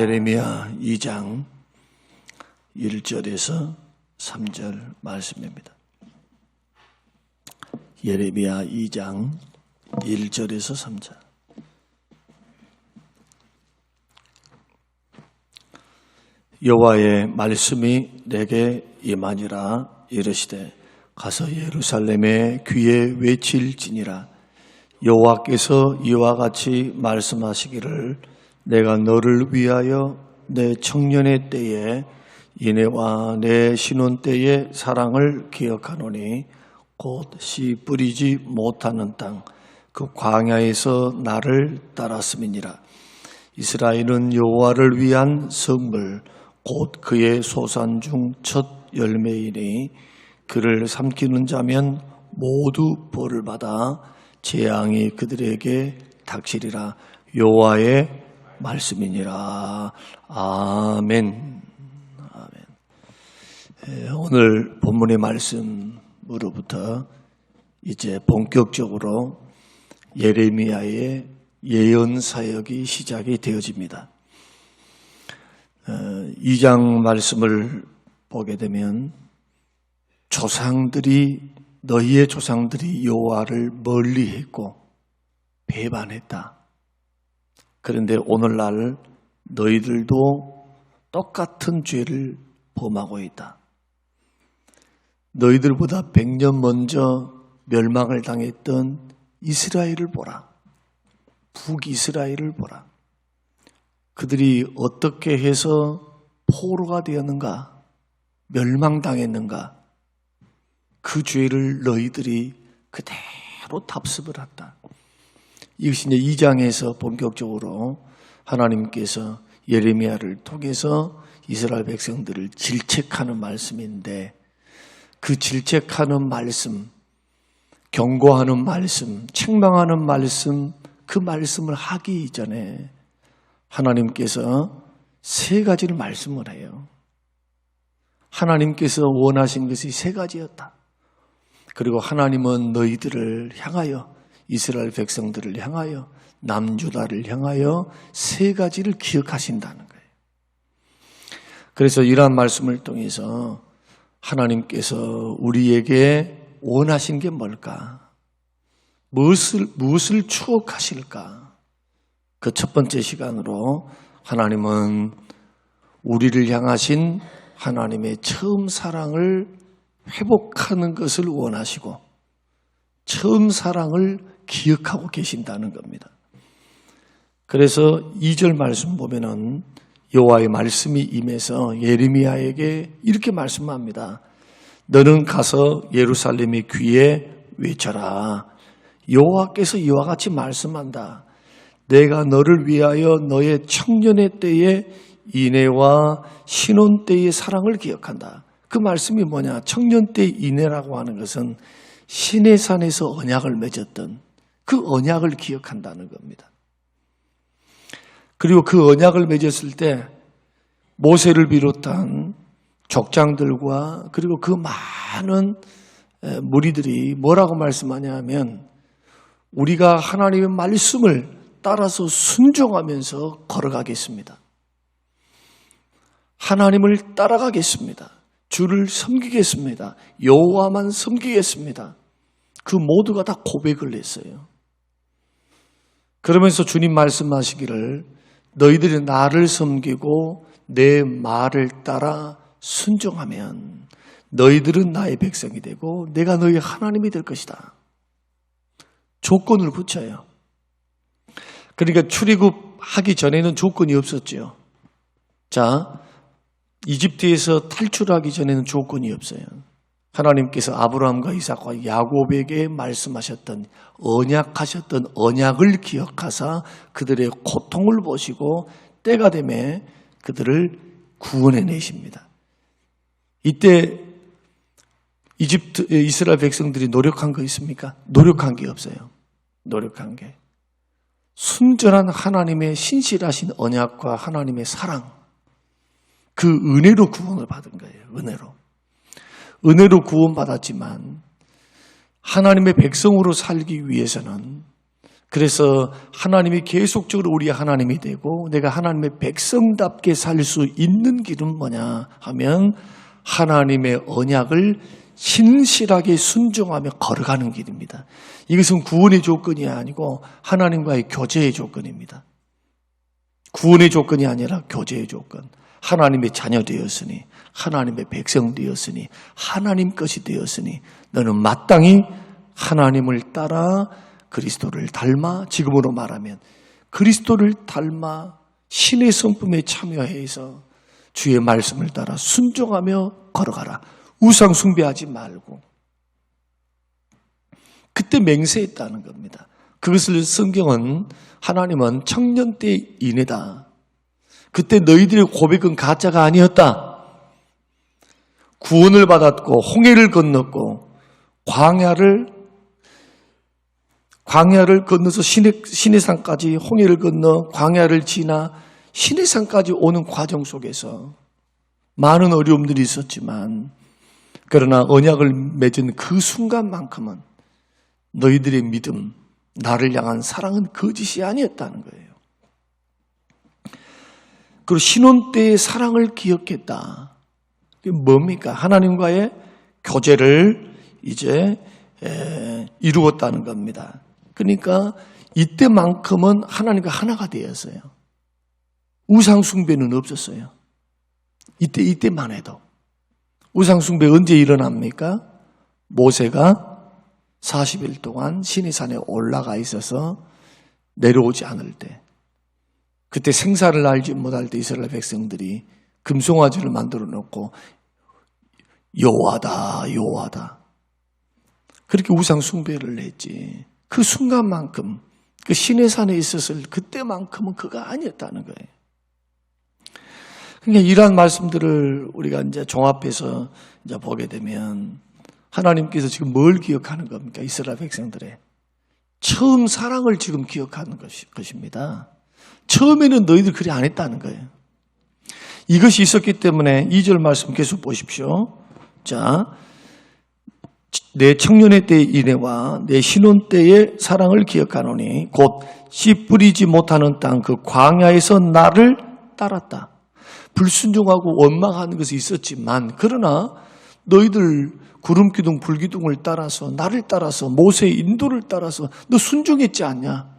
예레미야 2장 1절에서 3절 말씀입니다. 예레미야 2장 1절에서 3절. 여호와의 말씀이 내게 임하니라. 이르시되 가서 예루살렘의 귀에 외칠지니라. 여호와께서 이와 같이 말씀하시기를 내가 너를 위하여 내 청년의 때에 이내와 내 신혼 때의 사랑을 기억하노니 곧 씨 뿌리지 못하는 땅 그 광야에서 나를 따랐음이니라. 이스라엘은 여호와를 위한 성물 곧 그의 소산 중 첫 열매이니 그를 삼키는 자면 모두 벌을 받아 재앙이 그들에게 닥치리라. 여호와의 말씀이니라. 아멘. 아멘. 오늘 본문의 말씀으로부터 이제 본격적으로 예레미야의 예언 사역이 시작이 되어집니다. 2장 말씀을 보게 되면 너희의 조상들이 여호와를 멀리했고 배반했다. 그런데 오늘날 너희들도 똑같은 죄를 범하고 있다. 너희들보다 100년 먼저 멸망을 당했던 이스라엘을 보라. 북이스라엘을 보라. 그들이 어떻게 해서 포로가 되었는가? 멸망당했는가? 그 죄를 너희들이 그대로 답습을 했다. 이것이 이제 2장에서 본격적으로 하나님께서 예레미야를 통해서 이스라엘 백성들을 질책하는 말씀인데, 그 질책하는 말씀, 경고하는 말씀, 책망하는 말씀, 그 말씀을 하기 이전에 하나님께서 세 가지를 말씀을 해요. 하나님께서 원하신 것이 세 가지였다. 그리고 하나님은 너희들을 향하여, 이스라엘 백성들을 향하여, 남유다를 향하여 세 가지를 기억하신다는 거예요. 그래서 이러한 말씀을 통해서 하나님께서 우리에게 원하신 게 뭘까? 무엇을 추억하실까? 그 첫 번째 시간으로 하나님은 우리를 향하신 하나님의 처음 사랑을 회복하는 것을 원하시고 처음 사랑을 기억하고 계신다는 겁니다. 그래서 2절 말씀 보면은 여호와의 말씀이 임해서 예레미야에게 이렇게 말씀합니다. 너는 가서 예루살렘의 귀에 외쳐라. 여호와께서 이와 같이 말씀한다. 내가 너를 위하여 너의 청년의 때에 인애와 신혼 때의 사랑을 기억한다. 그 말씀이 뭐냐? 청년 때 인애라고 하는 것은 시내산에서 언약을 맺었던 그 언약을 기억한다는 겁니다. 그리고 그 언약을 맺었을 때 모세를 비롯한 족장들과 그리고 그 많은 무리들이 뭐라고 말씀하냐면 우리가 하나님의 말씀을 따라서 순종하면서 걸어가겠습니다. 하나님을 따라가겠습니다. 주를 섬기겠습니다. 여호와만 섬기겠습니다. 그 모두가 다 고백을 했어요. 그러면서 주님 말씀하시기를 너희들이 나를 섬기고 내 말을 따라 순종하면 너희들은 나의 백성이 되고 내가 너희 하나님이 될 것이다. 조건을 붙여요. 그러니까 출애굽하기 전에는 조건이 없었죠. 자, 이집트에서 탈출하기 전에는 조건이 없어요. 하나님께서 아브라함과 이삭과 야곱에게 말씀하셨던 언약하셨던 언약을 기억하사 그들의 고통을 보시고 때가 되매 그들을 구원해내십니다. 이때 이스라엘 백성들이 노력한 거 있습니까? 노력한 게 없어요. 노력한 게. 순전한 하나님의 신실하신 언약과 하나님의 사랑, 그 은혜로 구원을 받은 거예요. 은혜로 구원받았지만 하나님의 백성으로 살기 위해서는 그래서 하나님이 계속적으로 우리의 하나님이 되고 내가 하나님의 백성답게 살 수 있는 길은 뭐냐 하면 하나님의 언약을 신실하게 순종하며 걸어가는 길입니다. 이것은 구원의 조건이 아니고 하나님과의 교제의 조건입니다. 구원의 조건이 아니라 교제의 조건. 하나님의 자녀 되었으니, 하나님의 백성 되었으니, 하나님 것이 되었으니 너는 마땅히 하나님을 따라 그리스도를 닮아, 지금으로 말하면 그리스도를 닮아 신의 성품에 참여해서 주의 말씀을 따라 순종하며 걸어가라. 우상 숭배하지 말고. 그때 맹세했다는 겁니다. 그것을 성경은 하나님은 청년 때 인해다. 그때 너희들의 고백은 가짜가 아니었다. 구원을 받았고 홍해를 건넜고 광야를 건너서 시내산까지 홍해를 건너 광야를 지나 시내산까지 오는 과정 속에서 많은 어려움들이 있었지만 그러나 언약을 맺은 그 순간만큼은 너희들의 믿음, 나를 향한 사랑은 거짓이 아니었다는 거예요. 그리고 신혼 때의 사랑을 기억했다. 그게 뭡니까? 하나님과의 교제를 이제 이루었다는 겁니다. 그러니까 이때만큼은 하나님과 하나가 되었어요. 우상 숭배는 없었어요. 이때만 해도. 우상 숭배 언제 일어납니까? 모세가 40일 동안 시내산에 올라가 있어서 내려오지 않을 때, 그때 생사를 알지 못할 때 이스라엘 백성들이 금송아지를 만들어 놓고 여호와다 여호와다 그렇게 우상 숭배를 했지. 그 순간만큼, 그 시내산에 있었을 그때만큼은 그가 아니었다는 거예요. 그러니까 이러한 말씀들을 우리가 이제 종합해서 이제 보게 되면 하나님께서 지금 뭘 기억하는 겁니까? 이스라엘 백성들의 처음 사랑을 지금 기억하는 것입니다. 처음에는 너희들 그리 안 했다는 거예요. 이것이 있었기 때문에 2절 말씀 계속 보십시오. 자, 내 청년의 때의 인애와 내 신혼 때의 사랑을 기억하노니 곧 씨 뿌리지 못하는 땅 그 광야에서 나를 따랐다. 불순종하고 원망하는 것이 있었지만 그러나 너희들 구름기둥 불기둥을 따라서 나를 따라서 모세의 인도를 따라서 너 순종했지 않냐?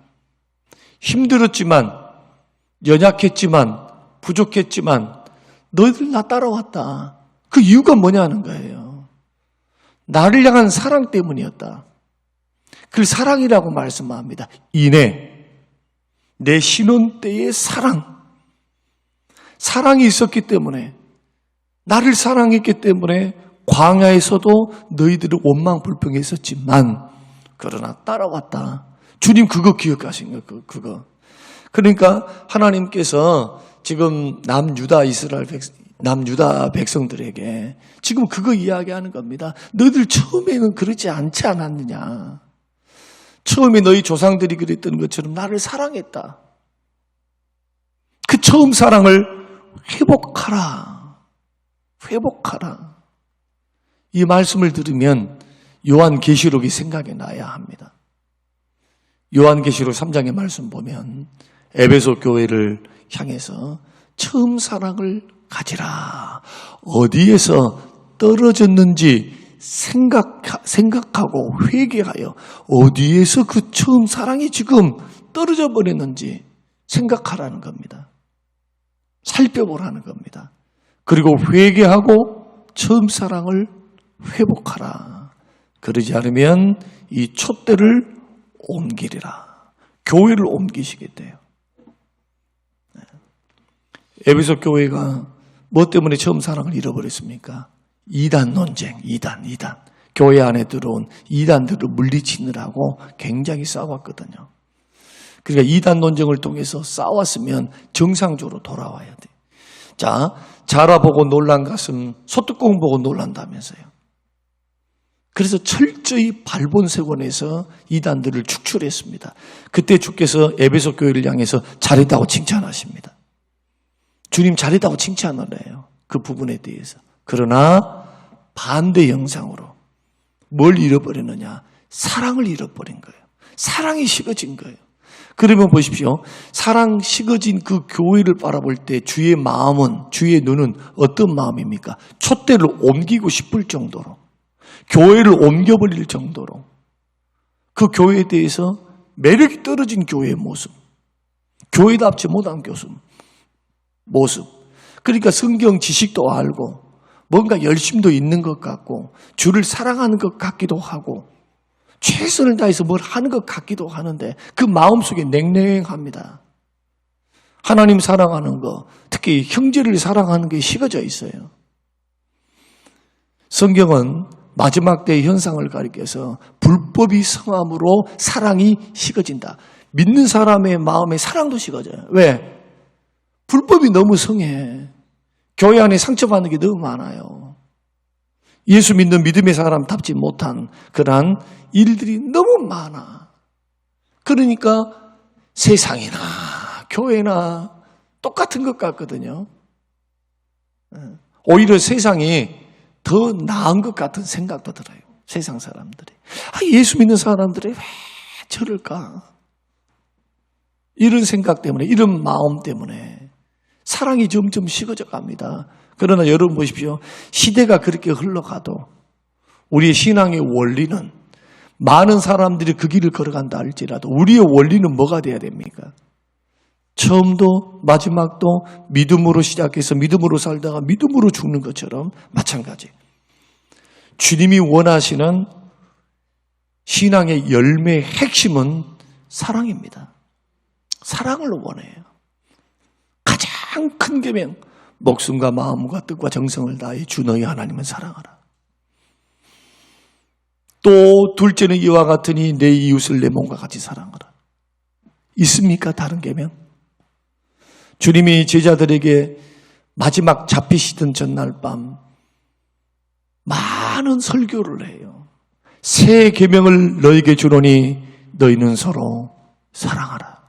힘들었지만 연약했지만 부족했지만 너희들 나 따라왔다. 그 이유가 뭐냐는 거예요. 나를 향한 사랑 때문이었다. 그걸 사랑이라고 말씀합니다. 인애, 내 신혼 때의 사랑이 있었기 때문에, 나를 사랑했기 때문에 광야에서도 너희들은 원망불평했었지만 그러나 따라왔다. 주님 그거 기억하신 거 그거. 그러니까 하나님께서 지금 남유다 백성들에게 지금 그거 이야기하는 겁니다. 너희들 처음에는 그러지 않지 않았느냐. 처음에 너희 조상들이 그랬던 것처럼 나를 사랑했다. 그 처음 사랑을 회복하라. 이 말씀을 들으면 요한계시록이 생각이 나야 합니다. 요한계시록 3장의 말씀 보면 에베소 교회를 향해서 처음 사랑을 가지라. 어디에서 떨어졌는지 생각하고 회개하여 어디에서 그 처음 사랑이 지금 떨어져 버렸는지 생각하라는 겁니다. 살펴보라는 겁니다. 그리고 회개하고 처음 사랑을 회복하라. 그러지 않으면 이 촛대를 옮기리라. 교회를 옮기시겠대요. 에베소 교회가 뭐 때문에 처음 사랑을 잃어버렸습니까? 이단 논쟁, 이단. 교회 안에 들어온 이단들을 물리치느라고 굉장히 싸웠거든요. 그러니까 이단 논쟁을 통해서 싸웠으면 정상적으로 돌아와야 돼. 자, 자라보고 놀란 가슴 소뚜껑 보고 놀란다면서요. 그래서 철저히 발본색원에서 이단들을 축출했습니다. 그때 주께서 에베소 교회를 향해서 잘했다고 칭찬하십니다. 주님 잘했다고 칭찬을 해요. 그 부분에 대해서. 그러나 반대 영상으로 뭘 잃어버리느냐? 사랑을 잃어버린 거예요. 사랑이 식어진 거예요. 그러면 보십시오. 사랑 식어진 그 교회를 바라볼 때 주의 마음은, 주의 눈은 어떤 마음입니까? 촛대를 옮기고 싶을 정도로, 교회를 옮겨버릴 정도로 그 교회에 대해서 매력이 떨어진 교회의 모습, 교회답지 못한 모습. 그러니까 성경 지식도 알고 뭔가 열심도 있는 것 같고 주를 사랑하는 것 같기도 하고 최선을 다해서 뭘 하는 것 같기도 하는데 그 마음속에 냉랭합니다. 하나님 사랑하는 거, 특히 형제를 사랑하는 게 식어져 있어요. 성경은 마지막 때의 현상을 가리켜서 불법이 성함으로 사랑이 식어진다. 믿는 사람의 마음에 사랑도 식어져요. 왜? 불법이 너무 성해. 교회 안에 상처받는 게 너무 많아요. 예수 믿는 믿음의 사람답지 못한 그러한 일들이 너무 많아. 그러니까 세상이나 교회나 똑같은 것 같거든요. 오히려 세상이 더 나은 것 같은 생각도 들어요. 세상 사람들이. 예수 믿는 사람들이 왜 저럴까? 이런 생각 때문에, 이런 마음 때문에 사랑이 점점 식어져 갑니다. 그러나 여러분 보십시오. 시대가 그렇게 흘러가도 우리의 신앙의 원리는 많은 사람들이 그 길을 걸어간다 할지라도 우리의 원리는 뭐가 돼야 됩니까? 처음도 마지막도 믿음으로 시작해서 믿음으로 살다가 믿음으로 죽는 것처럼 마찬가지. 주님이 원하시는 신앙의 열매의 핵심은 사랑입니다. 사랑을 원해요. 가장 큰 계명, 목숨과 마음과 뜻과 정성을 다해 주 너희 하나님은 사랑하라. 또 둘째는 이와 같으니 내 이웃을 내 몸과 같이 사랑하라. 있습니까? 다른 계명? 주님이 제자들에게 마지막 잡히시던 전날 밤 많은 설교를 해요. 새 계명을 너에게 주노니 너희는 서로 사랑하라.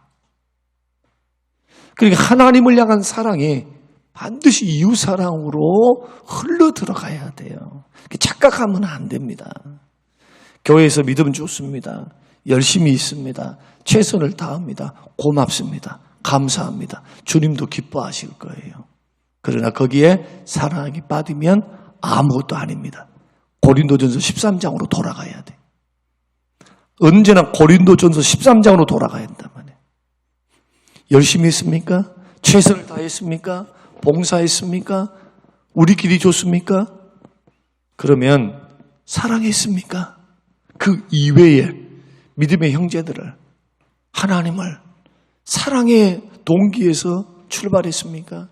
그러니까 하나님을 향한 사랑이 반드시 이웃 사랑으로 흘러 들어가야 돼요. 착각하면 안 됩니다. 교회에서 믿음 좋습니다. 열심히 있습니다. 최선을 다합니다. 고맙습니다. 감사합니다. 주님도 기뻐하실 거예요. 그러나 거기에 사랑이 빠지면 아무것도 아닙니다. 고린도전서 13장으로 돌아가야 돼. 언제나 고린도전서 13장으로 돌아가야 한단 말이에요. 열심히 했습니까? 최선을 다했습니까? 봉사했습니까? 우리끼리 좋습니까? 그러면 사랑했습니까? 그 이외에 믿음의 형제들을, 하나님을 사랑의 동기에서 출발했습니까?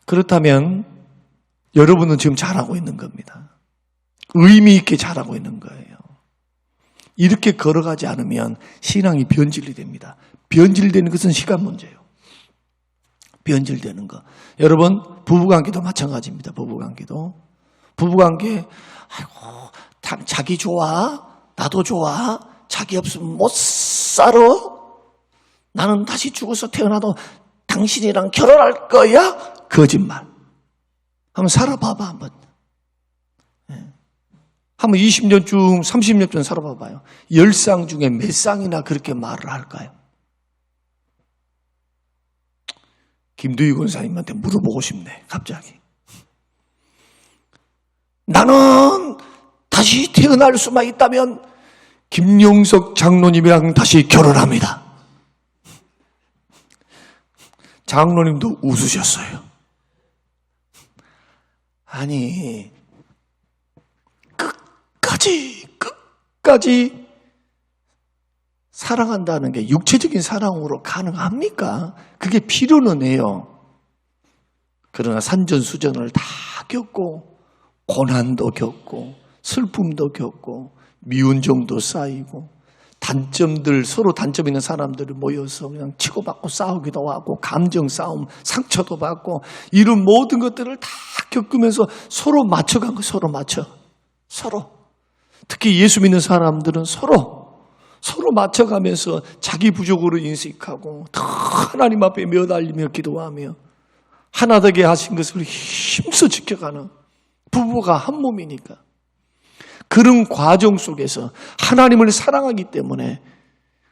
그렇다면 여러분은 지금 잘하고 있는 겁니다. 의미 있게 잘하고 있는 거예요. 이렇게 걸어가지 않으면 신앙이 변질이 됩니다. 변질되는 것은 시간 문제예요. 변질되는 거. 여러분, 부부관계도 마찬가지입니다. 부부관계, 아이고, 자기 좋아, 나도 좋아, 자기 없으면 못 살아. 나는 다시 죽어서 태어나도 당신이랑 결혼할 거야? 거짓말. 한번 살아봐봐, 한번. 한번 20년쯤, 30년쯤 살아봐봐요. 10쌍 중에 몇 쌍이나 그렇게 말을 할까요? 김두희 권사님한테 물어보고 싶네, 갑자기. 나는 다시 태어날 수만 있다면 김용석 장로님이랑 다시 결혼합니다. 장로님도 웃으셨어요. 아니, 끝까지 사랑한다는 게 육체적인 사랑으로 가능합니까? 그게 필요는 해요. 그러나 산전수전을 다 겪고 고난도 겪고 슬픔도 겪고 미운정도 쌓이고 단점들, 서로 단점 있는 사람들이 모여서 그냥 치고받고 싸우기도 하고 감정 싸움, 상처도 받고 이런 모든 것들을 다 겪으면서 서로 맞춰간 거, 서로. 특히 예수 믿는 사람들은 서로 맞춰가면서 자기 부족으로 인식하고 더 하나님 앞에 매달리며 기도하며 하나 되게 하신 것을 힘써 지켜가는 부부가 한 몸이니까 그런 과정 속에서 하나님을 사랑하기 때문에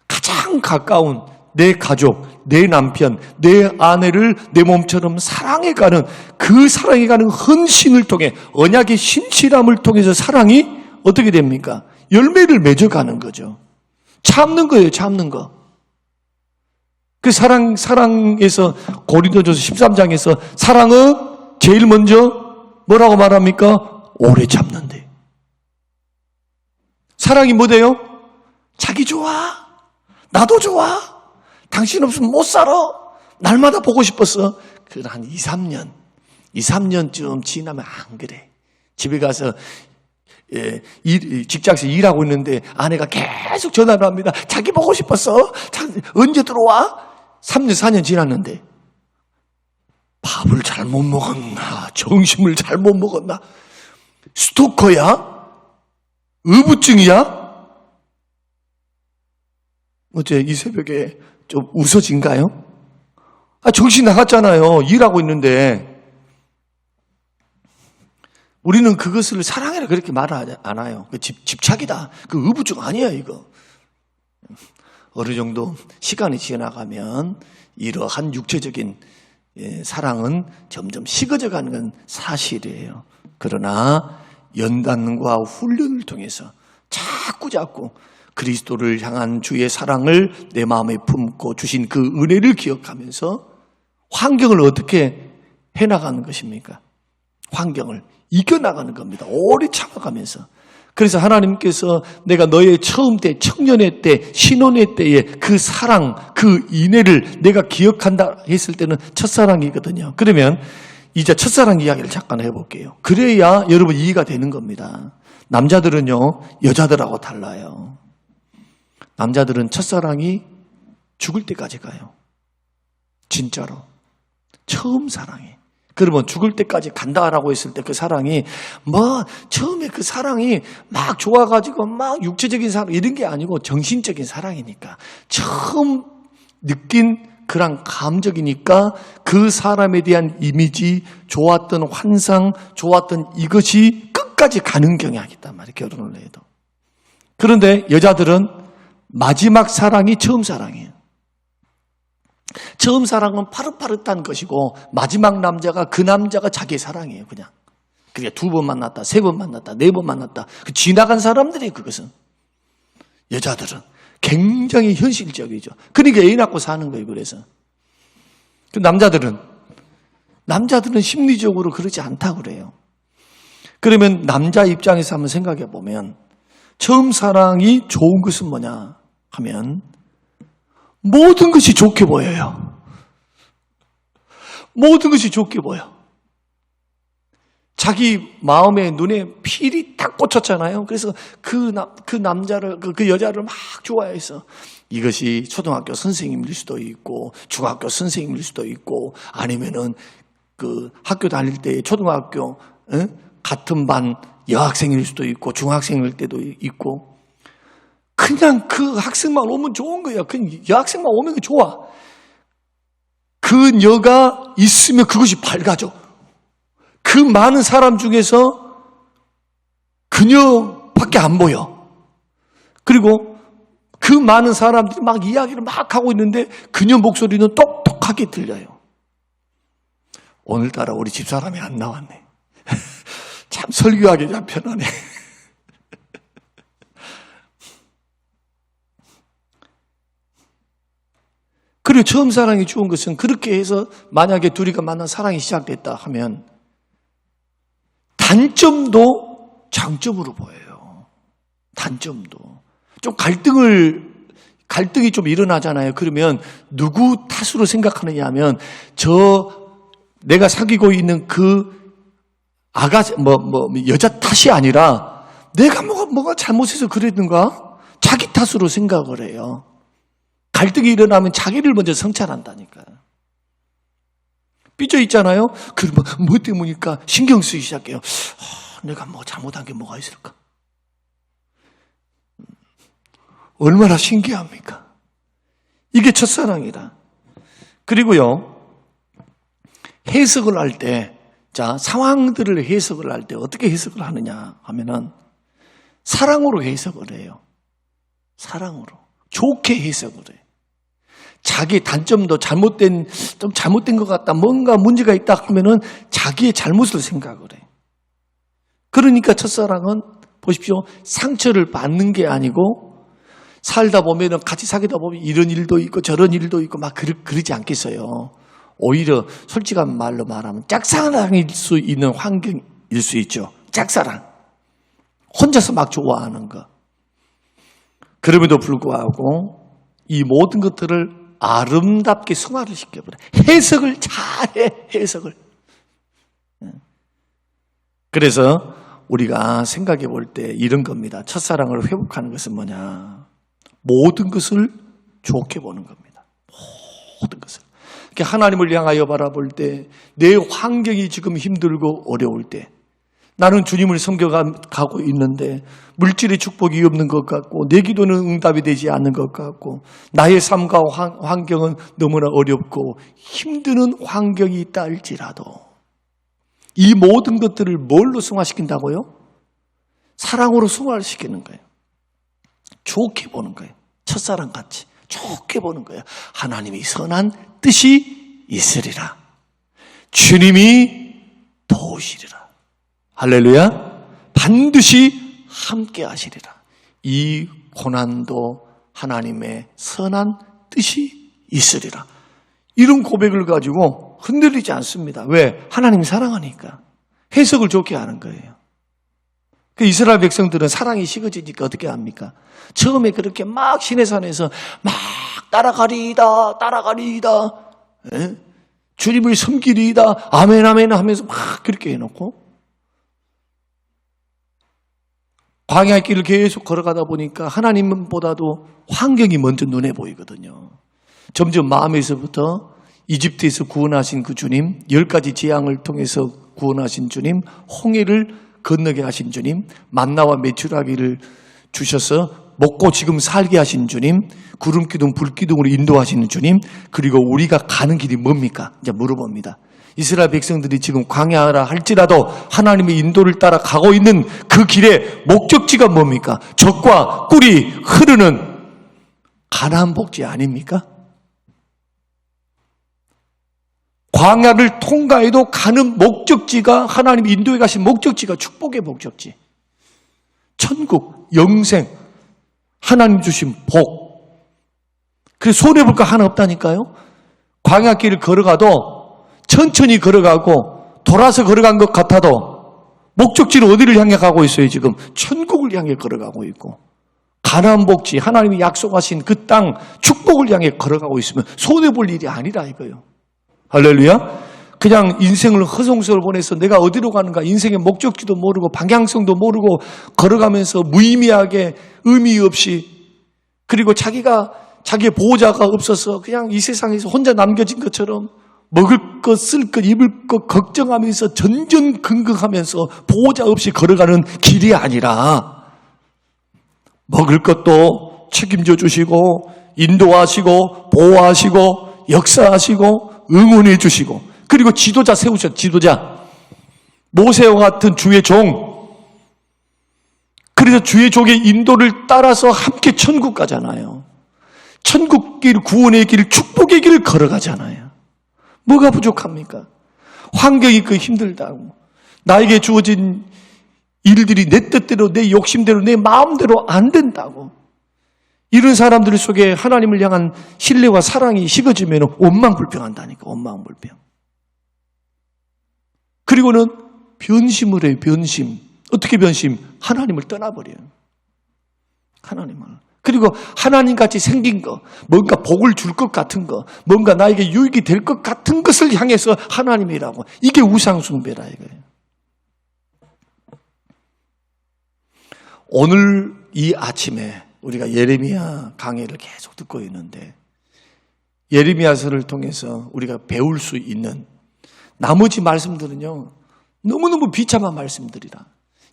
가장 가장 가까운 내 가족, 내 남편, 내 아내를 내 몸처럼 사랑해가는 그 사랑해가는 헌신을 통해 언약의 신실함을 통해서 사랑이 어떻게 됩니까? 열매를 맺어가는 거죠. 참는 거예요, 참는 거. 그 사랑에서 고린도전서 13장에서 사랑은 제일 먼저 뭐라고 말합니까? 오래 참는데. 사랑이 뭐대요? 자기 좋아. 나도 좋아. 당신 없으면 못 살아. 날마다 보고 싶었어. 그건 한 2, 3년쯤 지나면 안 그래. 집에 가서 직장에서 일하고 있는데 아내가 계속 전화를 합니다. 자기 보고 싶었어. 언제 들어와? 3년, 4년 지났는데 밥을 잘못 먹었나? 점심을 잘못 먹었나? 스토커야? 의부증이야? 어째 이 새벽에 좀 웃어진가요? 정신 나갔잖아요. 일하고 있는데. 우리는 그것을 사랑해라 그렇게 말을 안 해요. 집착이다. 그 의부증 아니야 이거. 어느 정도 시간이 지나가면 이러한 육체적인 사랑은 점점 식어져 가는 건 사실이에요. 그러나 연단과 훈련을 통해서 자꾸 그리스도를 향한 주의 사랑을 내 마음에 품고 주신 그 은혜를 기억하면서 환경을 어떻게 해나가는 것입니까? 환경을 이겨나가는 겁니다. 오래 참아가면서. 그래서 하나님께서 내가 너의 처음 때, 청년의 때, 신혼의 때에 그 사랑, 그 인애를 내가 기억한다 했을 때는 첫사랑이거든요. 그러면 이제 첫사랑 이야기를 잠깐 해볼게요. 그래야 여러분 이해가 되는 겁니다. 남자들은요, 여자들하고 달라요. 남자들은 첫사랑이 죽을 때까지 가요. 진짜로. 처음 사랑이. 그러면 죽을 때까지 간다라고 했을 때 그 사랑이 처음에 그 사랑이 막 좋아가지고 막 육체적인 사랑 이런 게 아니고 정신적인 사랑이니까 처음 느낀 그런 감정이니까 그 사람에 대한 이미지, 좋았던 환상, 좋았던 이것이 끝까지 가는 경향이 있단 말이에요. 결혼을 해도. 그런데 여자들은 마지막 사랑이 처음 사랑이에요. 처음 사랑은 파릇파릇한 것이고 마지막 남자가 그 남자가 자기의 사랑이에요. 그냥. 그러니까 2번 만났다, 3번 만났다, 4번 만났다. 그 지나간 사람들이 그것은. 여자들은 굉장히 현실적이죠. 그러니까 애 낳고 사는 거예요. 그래서. 그 남자들은 심리적으로 그러지 않다고 그래요. 그러면 남자 입장에서 한번 생각해 보면 처음 사랑이 좋은 것은 뭐냐 하면 모든 것이 좋게 보여요. 모든 것이 좋게 보여. 자기 마음에 눈에 필이 딱 꽂혔잖아요. 그래서 그 남자를, 그 여자를 막 좋아해서 이것이 초등학교 선생님일 수도 있고 중학교 선생님일 수도 있고 아니면은 그 학교 다닐 때 초등학교 같은 반 여학생일 수도 있고 중학생일 때도 있고 그냥 그 학생만 오면 좋은 거야. 그 여학생만 오면 좋아. 그 여가 있으면 그것이 밝아져. 그 많은 사람 중에서 그녀밖에 안 보여. 그리고 그 많은 사람들이 막 이야기를 막 하고 있는데 그녀 목소리는 똑똑하게 들려요. 오늘따라 우리 집사람이 안 나왔네. 참 설교하기 참 편하네. 그리고 처음 사랑이 좋은 것은 그렇게 해서 만약에 둘이가 만난 사랑이 시작됐다 하면 단점도 장점으로 보여요. 단점도. 좀 갈등이 좀 일어나잖아요. 그러면 누구 탓으로 생각하느냐 하면 내가 사귀고 있는 그 여자 탓이 아니라 내가 뭐가 잘못해서 그랬는가? 자기 탓으로 생각을 해요. 갈등이 일어나면 자기를 먼저 성찰한다니까요. 삐져 있잖아요. 그러면 뭐 때문일까? 신경 쓰기 시작해요. 내가 뭐 잘못한 게 뭐가 있을까? 얼마나 신기합니까? 이게 첫사랑이다. 그리고요, 해석을 할 때, 상황들을 해석을 할 때 어떻게 해석을 하느냐 하면은 사랑으로 해석을 해요. 사랑으로. 좋게 해석을 해. 자기의 단점도 좀 잘못된 것 같다, 뭔가 문제가 있다 하면은 자기의 잘못을 생각을 해. 그러니까 첫사랑은 보십시오. 상처를 받는 게 아니고 살다 보면은 같이 사귀다 보면 이런 일도 있고 저런 일도 있고 막 그러지 않겠어요. 오히려 솔직한 말로 말하면 짝사랑일 수 있는 환경일 수 있죠. 짝사랑. 혼자서 막 좋아하는 거. 그럼에도 불구하고 이 모든 것들을 아름답게 승화를 시켜버려. 해석을 잘해, 해석을. 그래서 우리가 생각해 볼 때 이런 겁니다. 첫사랑을 회복하는 것은 뭐냐? 모든 것을 좋게 보는 겁니다. 모든 것을. 하나님을 향하여 바라볼 때, 내 환경이 지금 힘들고 어려울 때, 나는 주님을 섬겨가고 있는데 물질의 축복이 없는 것 같고 내 기도는 응답이 되지 않는 것 같고 나의 삶과 환경은 너무나 어렵고 힘드는 환경이 있다 할지라도 이 모든 것들을 뭘로 승화시킨다고요? 사랑으로 승화를 시키는 거예요. 좋게 보는 거예요. 첫사랑같이 좋게 보는 거예요. 하나님이 선한 뜻이 있으리라. 주님이 도우시리라. 할렐루야. 반드시 함께 하시리라. 이 고난도 하나님의 선한 뜻이 있으리라. 이런 고백을 가지고 흔들리지 않습니다. 왜? 하나님이 사랑하니까. 해석을 좋게 하는 거예요. 그 이스라엘 백성들은 사랑이 식어지니까 어떻게 합니까? 처음에 그렇게 막 시내산에서 막 따라가리이다. 에? 주님을 섬기리이다. 아멘 아멘 하면서 막 그렇게 해놓고 광야의 길을 계속 걸어가다 보니까 하나님보다도 환경이 먼저 눈에 보이거든요. 점점 마음에서부터 이집트에서 구원하신 그 주님, 10가지 재앙을 통해서 구원하신 주님, 홍해를 건너게 하신 주님, 만나와 메추라기를 주셔서 먹고 지금 살게 하신 주님, 구름기둥, 불기둥으로 인도하시는 주님, 그리고 우리가 가는 길이 뭡니까? 이제 물어봅니다. 이스라엘 백성들이 지금 광야라 할지라도 하나님의 인도를 따라 가고 있는 그 길의 목적지가 뭡니까? 젖과 꿀이 흐르는 가나안 복지 아닙니까? 광야를 통과해도 가는 목적지가 하나님이 인도에 가신 목적지가 축복의 목적지. 천국, 영생, 하나님 주신 복. 그래서 손해볼 거 하나 없다니까요. 광야길을 걸어가도 천천히 걸어가고 돌아서 걸어간 것 같아도 목적지는 어디를 향해 가고 있어요? 지금 천국을 향해 걸어가고 있고 가나안 복지, 하나님이 약속하신 그 땅 축복을 향해 걸어가고 있으면 손해볼 일이 아니라 이거요. 할렐루야. 그냥 인생을 허송세월 보내서 내가 어디로 가는가 인생의 목적지도 모르고 방향성도 모르고 걸어가면서 무의미하게 의미 없이 그리고 자기의 보호자가 없어서 그냥 이 세상에서 혼자 남겨진 것처럼 먹을 것, 쓸 것, 입을 것 걱정하면서 전전긍긍하면서 보호자 없이 걸어가는 길이 아니라 먹을 것도 책임져 주시고 인도하시고 보호하시고 역사하시고 응원해 주시고 그리고 지도자 세우셨죠. 지도자. 모세와 같은 주의 종. 그래서 주의 종의 인도를 따라서 함께 천국 가잖아요. 천국 길, 구원의 길, 축복의 길을 걸어가잖아요. 뭐가 부족합니까? 환경이 그 힘들다고. 나에게 주어진 일들이 내 뜻대로, 내 욕심대로, 내 마음대로 안 된다고. 이런 사람들 속에 하나님을 향한 신뢰와 사랑이 식어지면 원망불평한다니까. 원망불평. 그리고는 변심을 해요. 변심. 어떻게 변심? 하나님을 떠나버려요. 하나님을. 그리고 하나님같이 생긴 거, 뭔가 복을 줄 것 같은 거, 뭔가 나에게 유익이 될 것 같은 것을 향해서 하나님이라고. 이게 우상숭배라 이거예요. 오늘 이 아침에 우리가 예레미야 강해를 계속 듣고 있는데 예레미야서를 통해서 우리가 배울 수 있는 나머지 말씀들은요. 너무너무 비참한 말씀들이라.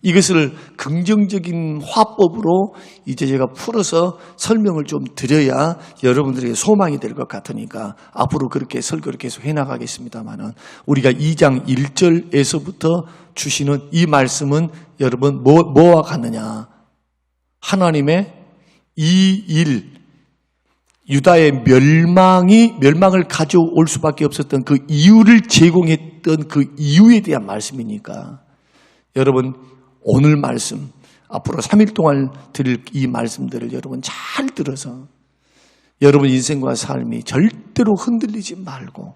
이것을 긍정적인 화법으로 이제 제가 풀어서 설명을 좀 드려야 여러분들에게 소망이 될 것 같으니까 앞으로 그렇게 설교를 계속 해나가겠습니다만은 우리가 2장 1절에서부터 주시는 이 말씀은 여러분 뭐와 같느냐. 하나님의 이 일, 유다의 멸망을 가져올 수밖에 없었던 그 이유를 제공했던 그 이유에 대한 말씀이니까 여러분 오늘 말씀 앞으로 3일 동안 드릴 이 말씀들을 여러분 잘 들어서 여러분 인생과 삶이 절대로 흔들리지 말고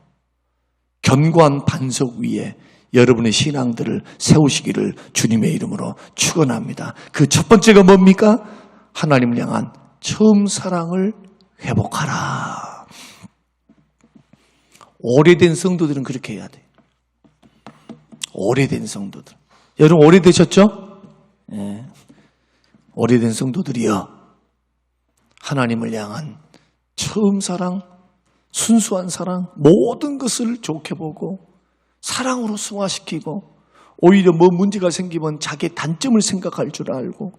견고한 반석 위에 여러분의 신앙들을 세우시기를 주님의 이름으로 축원합니다. 그 첫 번째가 뭡니까? 하나님을 향한 처음 사랑을 회복하라. 오래된 성도들은 그렇게 해야 돼. 오래된 성도들. 여러분 오래되셨죠? 네. 오래된 성도들이여 하나님을 향한 처음 사랑, 순수한 사랑, 모든 것을 좋게 보고 사랑으로 승화시키고 오히려 뭐 문제가 생기면 자기의 단점을 생각할 줄 알고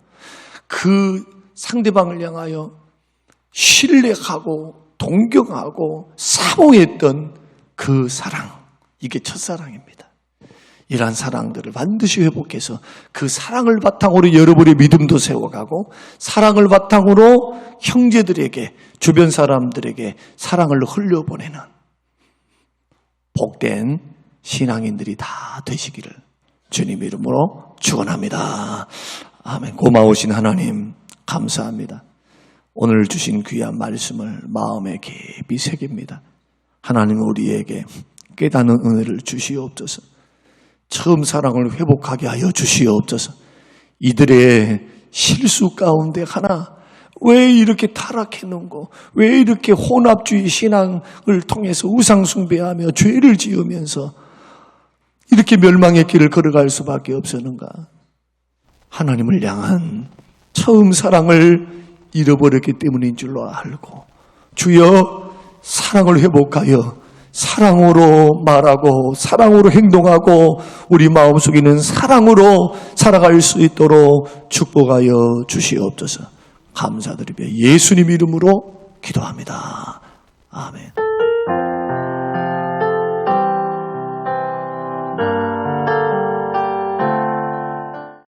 그 상대방을 향하여 신뢰하고 동경하고 사모했던 그 사랑, 이게 첫사랑입니다. 이러한 사랑들을 반드시 회복해서 그 사랑을 바탕으로 여러분의 믿음도 세워가고 사랑을 바탕으로 형제들에게 주변 사람들에게 사랑을 흘려보내는 복된 신앙인들이 다 되시기를 주님 이름으로 축원합니다. 아멘. 고마우신 하나님 감사합니다. 오늘 주신 귀한 말씀을 마음에 깊이 새깁니다. 하나님 우리에게 깨닫는 은혜를 주시옵소서. 처음 사랑을 회복하게 하여 주시옵소서. 이들의 실수 가운데 하나 왜 이렇게 타락했는고 왜 이렇게 혼합주의 신앙을 통해서 우상숭배하며 죄를 지으면서 이렇게 멸망의 길을 걸어갈 수밖에 없었는가. 하나님을 향한 처음 사랑을 잃어버렸기 때문인 줄로 알고 주여 사랑을 회복하여 사랑으로 말하고 사랑으로 행동하고 우리 마음속에 있는 사랑으로 살아갈 수 있도록 축복하여 주시옵소서. 감사드리며 예수님 이름으로 기도합니다. 아멘.